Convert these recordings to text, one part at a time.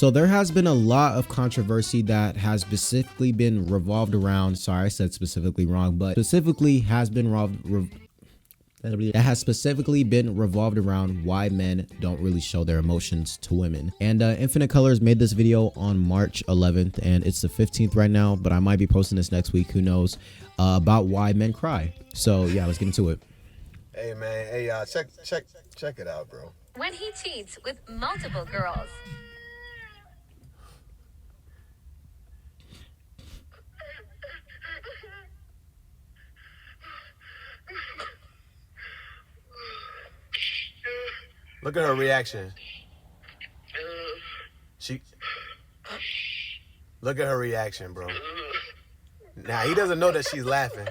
So there has been a lot of controversy that has specifically been revolved around, sorry, I said specifically wrong, but specifically has been that has specifically been revolved around why men don't really show their emotions to women. And Infinite Colors made this video on March 11th, and it's the 15th right now, but I might be posting this next week, who knows, about why men cry. So yeah, let's get into it. Hey man, hey check it out, bro. When he cheats with multiple girls. Look at her reaction. Look at her reaction, bro. Now he doesn't know that she's laughing.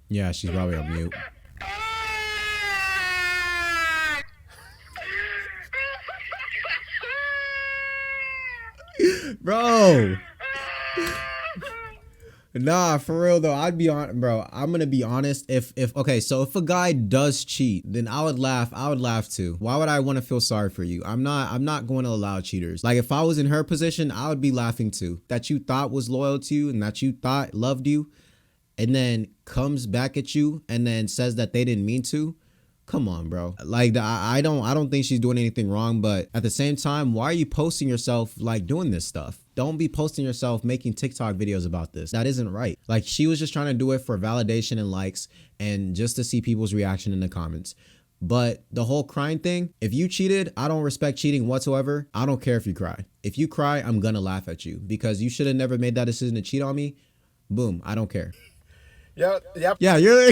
Yeah, she's probably on mute. Bro. Nah, for real though, I'd be on, bro. I'm gonna be honest. If okay, so if a guy does cheat, then I would laugh. I would laugh too. Why would I want to feel sorry for you? I'm not going to allow cheaters. Like if I was in her position, I would be laughing too. That you thought was loyal to you and that you thought loved you, and then comes back at you and then says that they didn't mean to. Come on, bro. Like I don't think she's doing anything wrong, but at the same time, why are you posting yourself like doing this stuff? Don't be posting yourself making TikTok videos about this. That isn't right. Like she was just trying to do it for validation and likes and just to see people's reaction in the comments. But the whole crying thing, if you cheated, I don't respect cheating whatsoever. I don't care if you cry. If you cry, I'm gonna laugh at you because you should have never made that decision to cheat on me. Boom, I don't care. Yep. Yeah, you're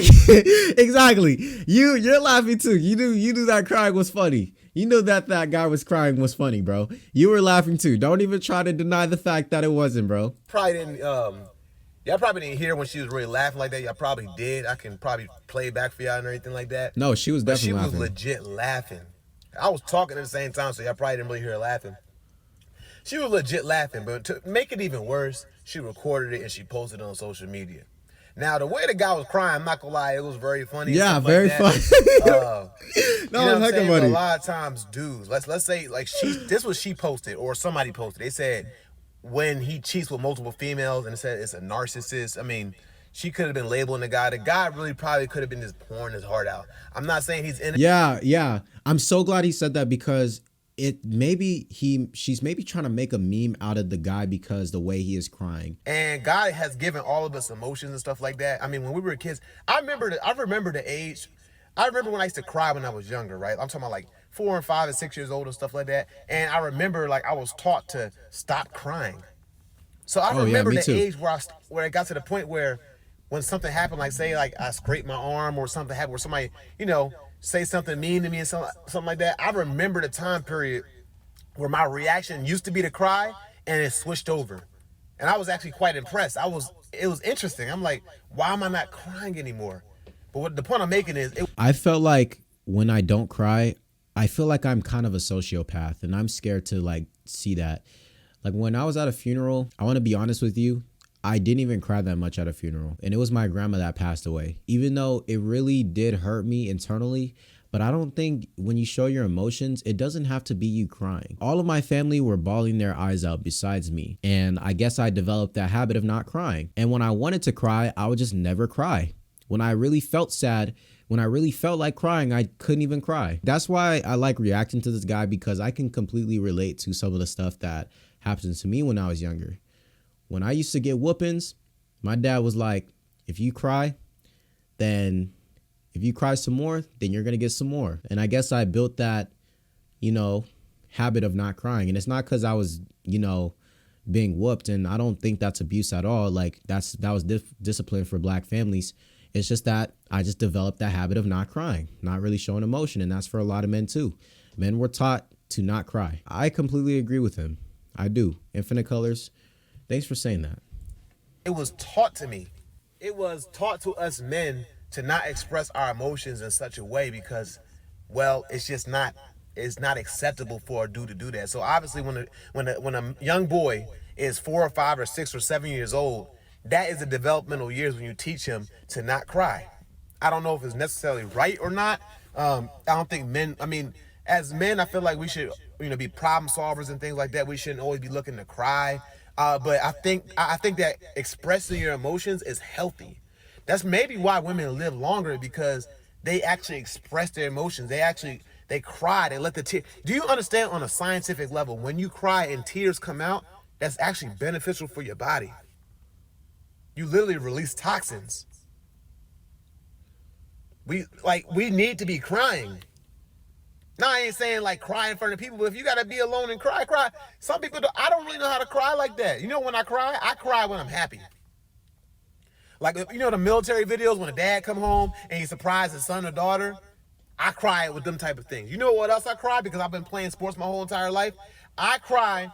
exactly. You're laughing too. You knew that crying was funny. You knew that guy was crying was funny, bro. You were laughing too. Don't even try to deny the fact that it wasn't, bro. Probably didn't. Y'all probably didn't hear when she was really laughing like that. Y'all probably did. I can probably play it back for y'all and everything like that. No, she was definitely laughing. She was legit laughing. I was talking at the same time, so y'all probably didn't really hear her laughing. She was legit laughing, but to make it even worse, she recorded it and she posted it on social media. Now, the way the guy was crying, I'm not gonna lie, it was very funny. Yeah, very funny. No, you know what I'm saying? But a lot of times, dudes, let's say like this was she posted or somebody posted. They said when he cheats with multiple females and it said it's a narcissist. I mean, she could have been labeling the guy. The guy really probably could have been just pouring his heart out. I'm not saying he's in it. Yeah. I'm so glad he said that because she's maybe trying to make a meme out of the guy because the way he is crying. And God has given all of us emotions and stuff like that. I mean, when we were kids, I remember the age. I remember when I used to cry when I was younger, right? I'm talking about like 4 and 5 and 6 years old and stuff like that. And I remember like I was taught to stop crying. So I remember the age where it got to the point where when something happened, like say like I scraped my arm or something happened where somebody, say something mean to me and something like that. I remember the time period where my reaction used to be to cry and it switched over. And I was actually quite impressed. It was interesting. I'm like, why am I not crying anymore? But the point I'm making is I felt like when I don't cry, I feel like I'm kind of a sociopath and I'm scared to like see that. Like when I was at a funeral, I want to be honest with you, I didn't even cry that much at a funeral. And it was my grandma that passed away, even though it really did hurt me internally. But I don't think when you show your emotions, it doesn't have to be you crying. All of my family were bawling their eyes out besides me. And I guess I developed that habit of not crying. And when I wanted to cry, I would just never cry. When I really felt sad, when I really felt like crying, I couldn't even cry. That's why I like reacting to this guy, because I can completely relate to some of the stuff that happened to me when I was younger. When I used to get whoopings, my dad was like, if you cry some more, then you're going to get some more. And I guess I built that, habit of not crying. And it's not because I was, being whooped. And I don't think that's abuse at all. Like that was discipline for Black families. It's just that I just developed that habit of not crying, not really showing emotion. And that's for a lot of men too. Men were taught to not cry. I completely agree with him. I do. Infinite Colors. Thanks for saying that. It was taught to me. It was taught to us men to not express our emotions in such a way because, well, it's not acceptable for a dude to do that. So obviously when a young boy is 4 or 5 or 6 or 7 years old, that is the developmental years when you teach him to not cry. I don't know if it's necessarily right or not. I don't think men, as men, I feel like we should, be problem solvers and things like that. We shouldn't always be looking to cry. But I think that expressing your emotions is healthy. That's maybe why women live longer, because they actually express their emotions. They cry. They let the tear. Do you understand on a scientific level, when you cry and tears come out, that's actually beneficial for your body. You literally release toxins. We need to be crying. Now, I ain't saying like cry in front of people, but if you gotta be alone and cry, cry. Some people I don't really know how to cry like that. When I cry when I'm happy. Like, the military videos when a dad come home and he surprised his son or daughter. I cry with them type of things. You know what else I cry? Because I've been playing sports my whole entire life. I cry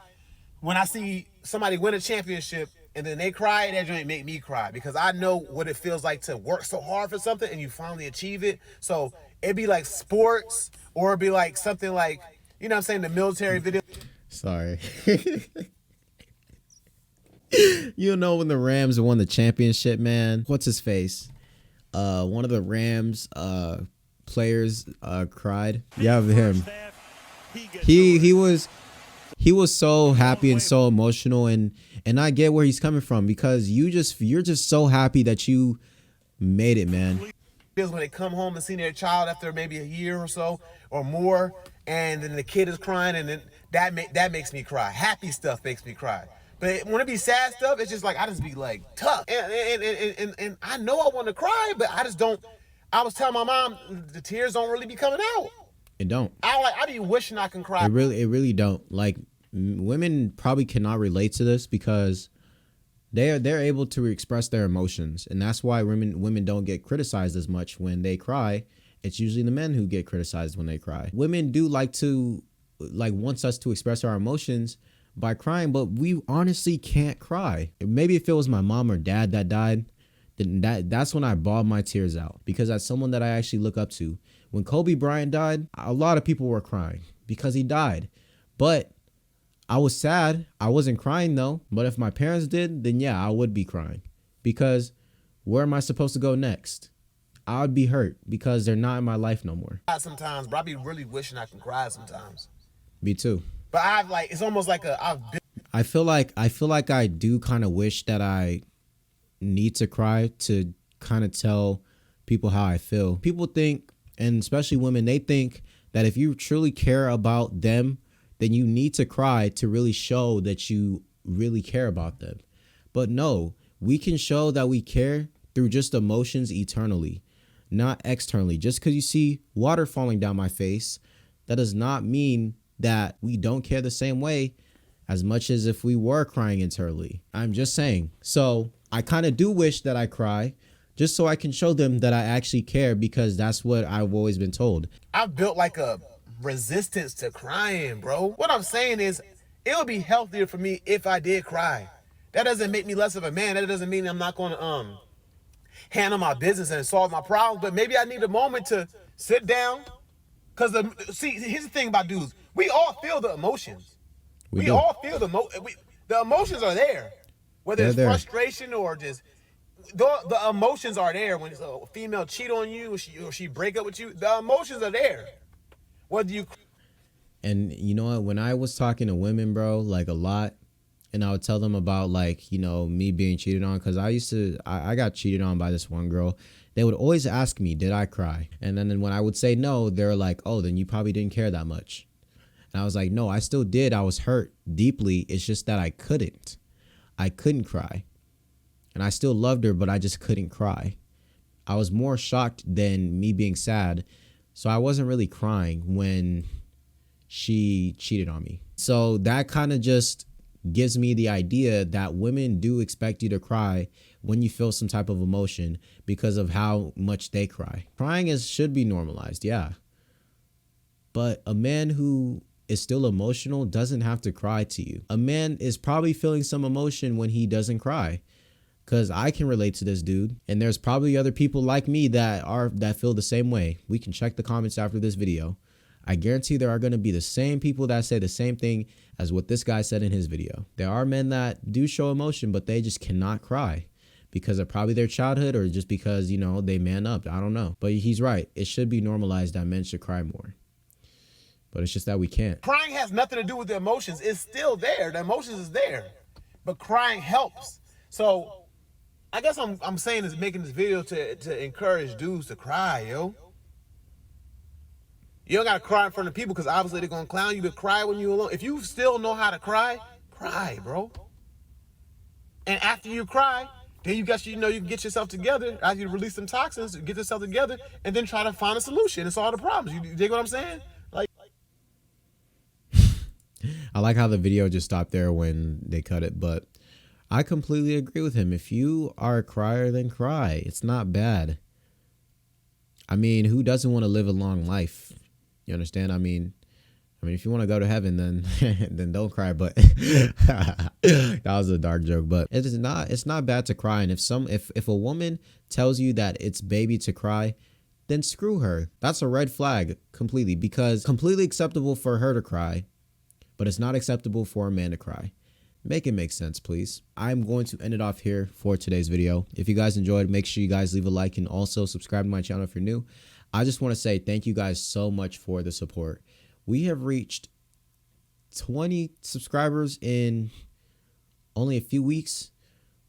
when I see somebody win a championship and then they cry. That joint make me cry, because I know what it feels like to work so hard for something and you finally achieve it. So it'd be like sports, or it'd be like something like, what I'm saying, the military video. Sorry. When the Rams won the championship, man, what's his face? One of the Rams players cried. Yeah, him. He was so happy and so emotional, and I get where he's coming from, because you're just so happy that you made it, man. When they come home and see their child after maybe a year or so or more, and then the kid is crying, and then that makes me cry. Happy stuff makes me cry. But when it be sad stuff, it's just like I just be like tough, and I know I want to cry, but I just don't. I was telling my mom the tears don't really be coming out. It don't. I be wishing I can cry. It really don't. Like, women probably cannot relate to this, because they're able to express their emotions, and that's why women don't get criticized as much when they cry. It's usually the men who get criticized when they cry. Women do wants us to express our emotions by crying, but we honestly can't cry. Maybe if it was my mom or dad that died, then that's when I bawled my tears out, because that's someone that I actually look up to. When Kobe Bryant died, a lot of people were crying because he died, but I was sad. I wasn't crying though. But if my parents did, then yeah, I would be crying, because where am I supposed to go next? I would be hurt because they're not in my life no more. Sometimes, but I be really wishing I can cry sometimes. Me too. But it's almost like I feel like I do kind of wish that I need to cry to kind of tell people how I feel. People think, and especially women, they think that if you truly care about them, then you need to cry to really show that you really care about them. But no, we can show that we care through just emotions eternally, not externally. Just because you see water falling down my face, that does not mean that we don't care the same way as much as if we were crying internally. I'm just saying. So I kind of do wish that I cry, just so I can show them that I actually care, because that's what I've always been told. I've built like a resistance to crying, bro. What I'm saying is, it would be healthier for me if I did cry. That doesn't make me less of a man. That doesn't mean I'm not going to handle my business and solve my problems. But maybe I need a moment to sit down. Because here's the thing about dudes. We all feel the emotions. We all feel the emotions are there. Whether it's frustration or just the emotions are there. When a female cheat on you or she break up with you, the emotions are there. Whether you. And you know what? When I was talking to women, bro, like a lot, and I would tell them about me being cheated on, because I got cheated on by this one girl. They would always ask me, did I cry? And then when I would say no, they're like, oh, then you probably didn't care that much. And I was like, no, I still did. I was hurt deeply. It's just that I couldn't cry. And I still loved her, but I just couldn't cry. I was more shocked than me being sad. So I wasn't really crying when she cheated on me. So that kind of just gives me the idea that women do expect you to cry when you feel some type of emotion because of how much they cry. Crying should be normalized, yeah. But a man who is still emotional doesn't have to cry to you. A man is probably feeling some emotion when he doesn't cry, because I can relate to this dude, and there's probably other people like me that feel the same way. We can check the comments after this video. I guarantee there are going to be the same people that say the same thing as what this guy said in his video. There are men that do show emotion, but they just cannot cry because of probably their childhood, or just because, they man up. I don't know. But he's right. It should be normalized that men should cry more. but it's just that we can't. Crying has nothing to do with the emotions. It's still there. The emotions is there, but crying helps. So I guess I'm saying is making this video to encourage dudes to cry, yo. You don't gotta cry in front of people because obviously they're gonna clown you, but cry when you're alone. If you still know how to cry, cry, bro. And after you cry, then you can get yourself together. After you release some toxins, get yourself together, and then try to find a solution and solve the problems. You dig what I'm saying? Like, I like how the video just stopped there when they cut it, but I completely agree with him. If you are a crier, then cry. It's not bad. I mean, who doesn't want to live a long life? You understand? I mean, if you want to go to heaven, then then don't cry. But that was a dark joke. But it's not bad to cry. And if a woman tells you that it's baby to cry, then screw her. That's a red flag completely, because completely acceptable for her to cry, but it's not acceptable for a man to cry. Make it make sense, please. I'm going to end it off here for today's video. If you guys enjoyed, make sure you guys leave a like and also subscribe to my channel if you're new. I just want to say thank you guys so much for the support. We have reached 20 subscribers in only a few weeks,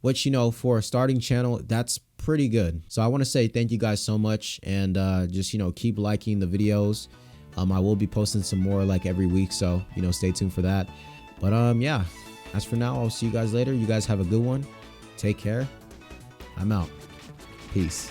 which, you know, for a starting channel, that's pretty good. So I want to say thank you guys so much, and just, you know, keep liking the videos. I will be posting some more like every week, so, you know, stay tuned for that. But yeah, as for now, I'll see you guys later. You guys have a good one. Take care. I'm out. Peace.